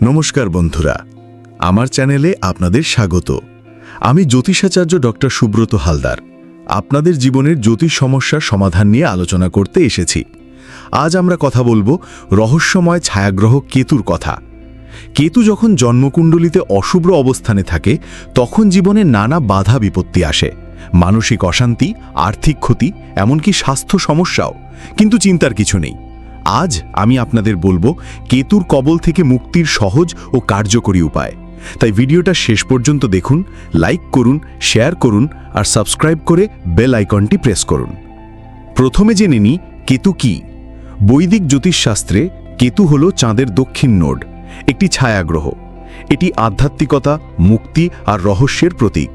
নমস্কার বন্ধুরা, আমার চ্যানেলে আপনাদের স্বাগত। আমি জ্যোতিষাচার্য ডক্টর সুব্রত হালদার আপনাদের জীবনের জ্যোতিষ সমস্যার সমাধান নিয়ে আলোচনা করতে এসেছি। আজ আমরা কথা বলবো রহস্যময় ছায়াগ্রহ কেতুর কথা। কেতু যখন জন্মকুণ্ডলিতে অশুভ্র অবস্থানে থাকে তখন জীবনে নানা বাধা বিপত্তি আসে, মানসিক অশান্তি, আর্থিক ক্ষতি, এমনকি স্বাস্থ্য সমস্যাও। কিন্তু চিন্তার কিছু নেই। আজ আমি আপনাদের বলবো কেতুর কবল থেকে মুক্তির সহজ ও কার্যকরী উপায়। তাই ভিডিওটা শেষ পর্যন্ত দেখুন, লাইক করুন, শেয়ার করুন আর সাবস্ক্রাইব করে বেল আইকনটি প্রেস করুন। প্রথমে জেনে নিই কেতু কি। বৈদিক জ্যোতিষশাস্ত্রে কেতু হল চাঁদের দক্ষিণ নোড, একটি ছায়াগ্রহ। এটি আধ্যাত্মিকতা, মুক্তি আর রহস্যের প্রতীক।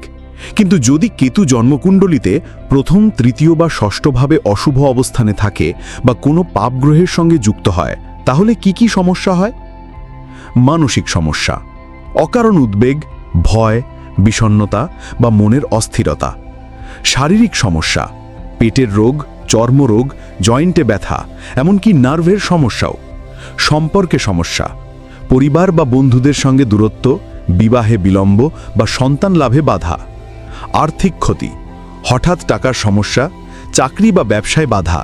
কিন্তু যদি কেতু জন্মকুণ্ডলিতে প্রথম, তৃতীয় বা ষষ্ঠভাবে অশুভ অবস্থানে থাকে বা কোনো পাপগ্রহের সঙ্গে যুক্ত হয়, তাহলে কি কি সমস্যা হয়? মানসিক সমস্যা, অকারণ উদ্বেগ, ভয়, বিষণ্ণতা বা মনের অস্থিরতা। শারীরিক সমস্যা, পেটের রোগ, চর্মরোগ, জয়েন্টে ব্যথা, এমনকি নার্ভের সমস্যাও। সম্পর্কে সমস্যা, পরিবার বা বন্ধুদের সঙ্গে দূরত্ব, বিবাহে বিলম্ব বা সন্তান লাভে বাধা। আর্থিক ক্ষতি, হঠাৎ টাকার সমস্যা, চাকরি বা ব্যবসায় বাধা।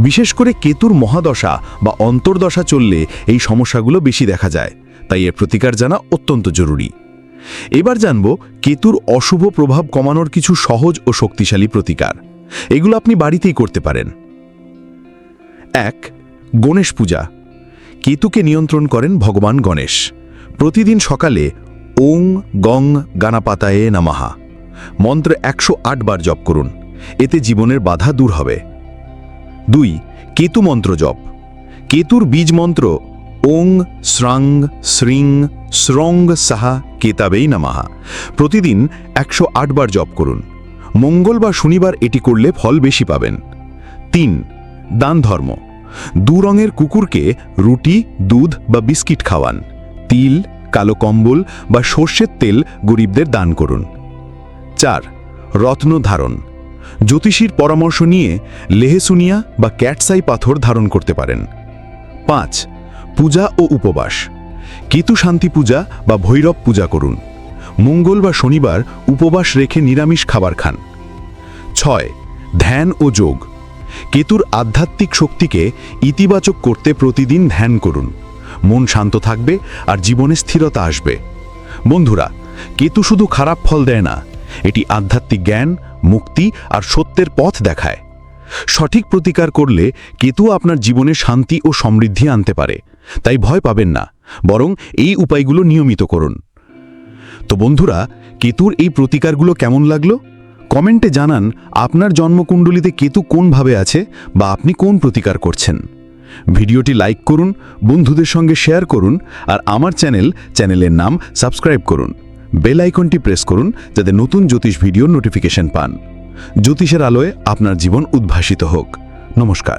বিশেষ করে কেতুর মহাদশা বা অন্তর্দশা চললে এই সমস্যাগুলো বেশি দেখা যায়, তাই এর প্রতিকার জানা অত্যন্ত জরুরি। এবার জানব কেতুর অশুভ প্রভাব কমানোর কিছু সহজ ও শক্তিশালী প্রতিকার। এগুলো আপনি বাড়িতেই করতে পারেন। 1. গণেশ পূজা। কেতুকে নিয়ন্ত্রণ করেন ভগবান গণেশ। প্রতিদিন সকালে ওং গং গানাপাতায়ে নমঃ মন্ত্র 108 বার জপ করুন, এতে জীবনের বাধা দূর হবে। 2. কেতু মন্ত্র জপ। কেতুর বীজ মন্ত্র ওং স্রাং শ্রিং স্রং সাহা কেতাবেই নমঃ প্রতিদিন 108 বার জপ করুন। মঙ্গল বা শনিবার এটি করলে ফল বেশি পাবেন। 3. দান ধর্ম। 2 রঙের কুকুরকে রুটি, দুধ বা বিস্কিট খাওয়ান। তিল, কালো কম্বল বা সর্ষের তেল গরিবদের দান করুন। 4. রত্ন ধারণ। জ্যোতিষীর পরামর্শ নিয়ে লেহেসুনিয়া বা ক্যাটসাই পাথর ধারণ করতে পারেন। 5. পূজা ও উপবাস। কেতু শান্তি পূজা বা ভৈরব পূজা করুন। মঙ্গল বা শনিবার উপবাস রেখে নিরামিষ খাবার খান। 6. ধ্যান ও যোগ। কেতুর আধ্যাত্মিক শক্তিকে ইতিবাচক করতে প্রতিদিন ধ্যান করুন। মন শান্ত থাকবে আর জীবনে স্থিরতা আসবে। বন্ধুরা, কেতু শুধু খারাপ ফল দেয় না, এটি আধ্যাত্মিক জ্ঞান, মুক্তি আর সত্যের পথ দেখায়। সঠিক প্রতিকার করলে কেতু আপনার জীবনে শান্তি ও সমৃদ্ধি আনতে পারে। তাই ভয় পাবেন না, বরং এই উপায়গুলো নিয়মিত করুন। তো বন্ধুরা, কেতুর এই প্রতিকারগুলো কেমন লাগলো? কমেন্টে জানান আপনার জন্মকুণ্ডলিতে কেতু কোনভাবে আছে বা আপনি কোন প্রতিকার করছেন। ভিডিওটি লাইক করুন, বন্ধুদের সঙ্গে শেয়ার করুন আর আমার চ্যানেলের নাম সাবস্ক্রাইব করুন। বেল আইকনটি প্রেস করুন যাতে নতুন জ্যোতিষ ভিডিওর নোটিফিকেশন পান। জ্যোতিষের আলোয় আপনার জীবন উদ্ভাসিত হোক। নমস্কার।